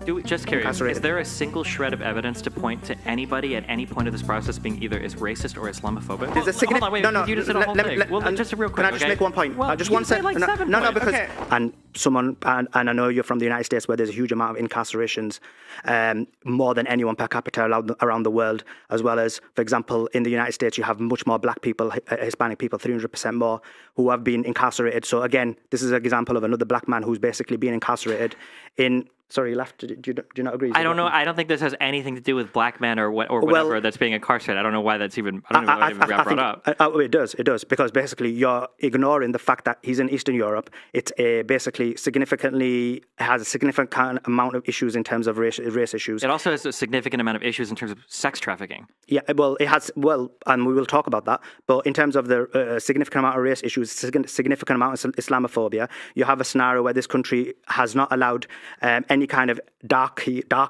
Just curious, incarcerated. is there a single shred of evidence to point to anybody at any point of this process being either as racist or Islamophobic? There's a Hold on, wait, you just did a whole thing. Well, just real quick, Can I just make one point? Well, just you one say sec. like 7 no, points. because Okay. and I know you're from the United States, where there's a huge amount of incarcerations, more than anyone per capita around the world, as well as, for example, in the United States, you have much more black people, Hispanic people, 300% more, who have been incarcerated. So again, this is an example of another black man who's basically been incarcerated in. Sorry, you laughed. Do you not agree? I don't know. I don't think this has anything to do with black men or whatever that's being incarcerated. I don't know why that's even. I don't know why it even got brought up. It does, because basically you're ignoring the fact that he's in Eastern Europe. It's basically has a significant amount of issues in terms of race issues. It also has a significant amount of issues in terms of sex trafficking. Yeah, well, it has. Well, and we will talk about that. But in terms of the significant amount of race issues, significant amount of Islamophobia, you have a scenario where this country has not allowed any kind of dark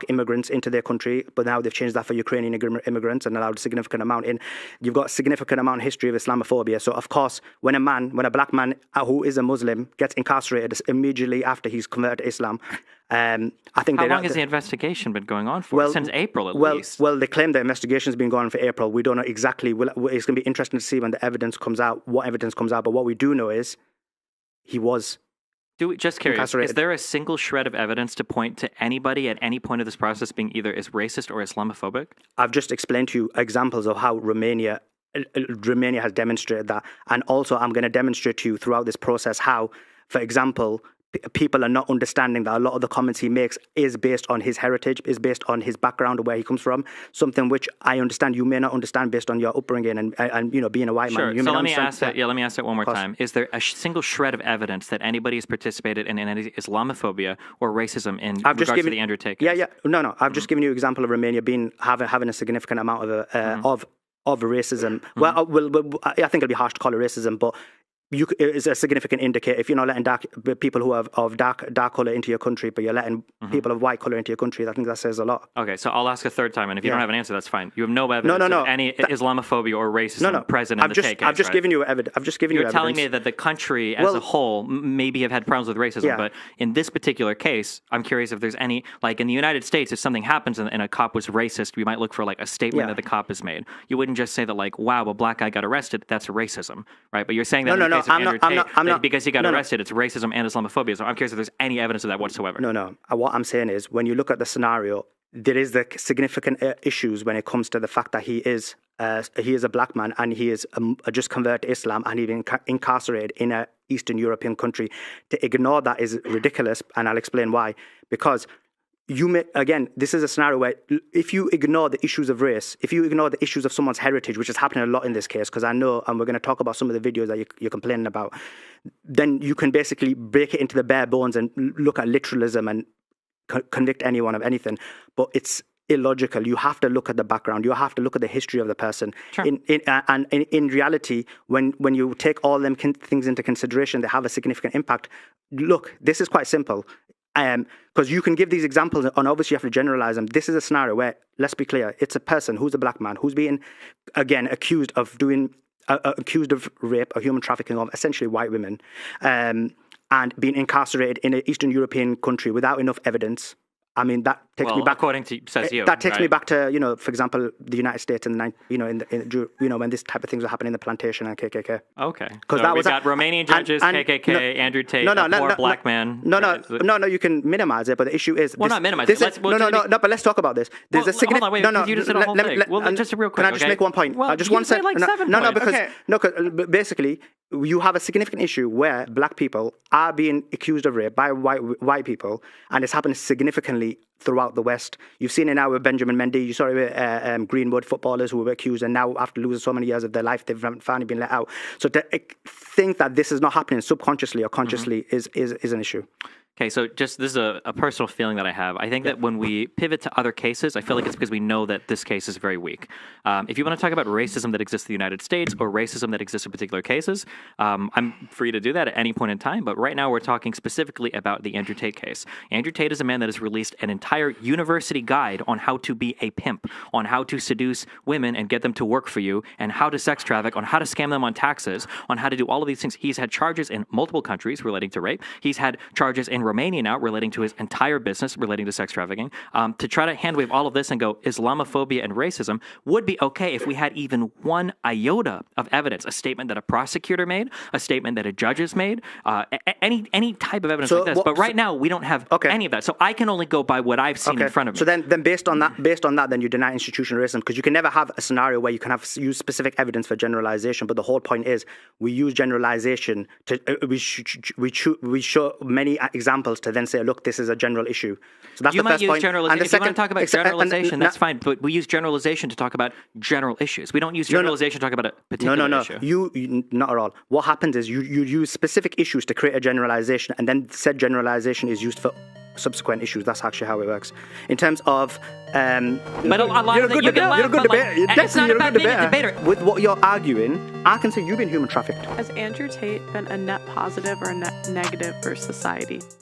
immigrants into their country, but now they've changed that for Ukrainian immigrants and allowed a significant amount in. You've got a significant amount of history of Islamophobia. So of course, when a black man who is a Muslim gets incarcerated immediately after he's converted to Islam, I think. How long has the investigation been going on for? Since April, at least. Well, they claim the investigation's been going on for April. We don't know exactly. It's going to be interesting to see when the evidence comes out, what evidence comes out. But what we do know is he was. Just curious, is there a single shred of evidence to point to anybody at any point of this process being either as racist or Islamophobic? I've just explained to you examples of how Romania has demonstrated that. And also I'm going to demonstrate to you throughout this process how, for example, people are not understanding that a lot of the comments he makes is based on his heritage, is based on his background and where he comes from. Something which I understand you may not understand based on your upbringing and being a white man. Sure. So let me ask that one more time. Is there a single shred of evidence that anybody has participated in any Islamophobia or racism in regards to the Andrew Tate case? No. I've just given you an example of Romania having a significant amount of racism. Well, I think it'll be harsh to call it racism, but it's a significant indicator. If you're not letting people who have of dark color into your country, but you're letting people of white color into your country, I think that says a lot. Okay, so I'll ask a third time, and if you don't have an answer, that's fine. You have no evidence of any Islamophobia or racism present in the Tate case. I've just given you evidence. You're telling me that the country as a whole maybe have had problems with racism, but in this particular case, I'm curious if there's any, like in the United States, if something happens and a cop was racist, we might look for like a statement that the cop has made. You wouldn't just say that like, wow, a black guy got arrested, that's racism, right? But you're saying that because he got arrested, it's racism and Islamophobia. So I'm curious if there's any evidence of that whatsoever. No. What I'm saying is, when you look at the scenario, there is the significant issues when it comes to the fact that he is a black man and he is just converted to Islam and he's been incarcerated in an Eastern European country. To ignore that is ridiculous, and I'll explain why. Because this is a scenario where if you ignore the issues of race, if you ignore the issues of someone's heritage, which is happening a lot in this case, because I know, and we're going to talk about some of the videos that you're complaining about, then you can basically break it into the bare bones and look at literalism and convict anyone of anything. But it's illogical. You have to look at the background. You have to look at the history of the person. Sure. In reality, when you take all them things into consideration, they have a significant impact. Look, this is quite simple. Because you can give these examples, and obviously you have to generalize them. This is a scenario where, let's be clear, it's a person who's a black man who's being, again, accused of rape or human trafficking of essentially white women, and being incarcerated in an Eastern European country without enough evidence. I mean, that takes me back. According to that takes me back to for example, the United States in when this type of things were happening in the plantation and KKK. Okay, because so we've got Romanian judges, KKK, Andrew Tate, poor black man. No. You can minimize it, but the issue is not minimize it. But let's talk about this. There's a significant. You just did a whole thing. Well, just a real quick. Can I just make one point? Well, just one second. Like 7 points. Because basically you have a significant issue where black people are being accused of rape by white people, and it's happened significantly throughout the West. You've seen it now with Benjamin Mendy. You saw it with Greenwood footballers who were accused, and now after losing so many years of their life, they've finally been let out. So to think that this is not happening subconsciously or consciously is an issue. Okay, so just this is a personal feeling that I have. I think that when we pivot to other cases, I feel like it's because we know that this case is very weak. If you want to talk about racism that exists in the United States or racism that exists in particular cases, I'm free to do that at any point in time. But right now we're talking specifically about the Andrew Tate case. Andrew Tate is a man that has released an entire university guide on how to be a pimp, on how to seduce women and get them to work for you, and how to sex traffic, on how to scam them on taxes, on how to do all of these things. He's had charges in multiple countries relating to rape. He's had charges in Romania now relating to his entire business relating to sex trafficking. To try to handwave all of this and go Islamophobia and racism would be okay if we had even one iota of evidence, a statement that a prosecutor made, a statement that a judge has made, any type of evidence like this. But right now we don't have any of that. So I can only go by what I've seen in front of me. So then based on that, then you deny institutional racism, because you can never have a scenario where you can use specific evidence for generalization. But the whole point is we use generalization to we show many examples to then say, look, this is a general issue. So that's you the might first use point. generalization. If you want to talk about generalization, that's fine. But we use generalization to talk about general issues. We don't use generalization to talk about a particular issue. You not at all. What happens is you use specific issues to create a generalization, and then said generalization is used for subsequent issues. That's actually how it works. In terms of, but a lot you're of a good debater. You're a good debater. It's not about being a debater. With what you're arguing, I can say you've been human trafficked. Has Andrew Tate been a net positive or a net negative for society?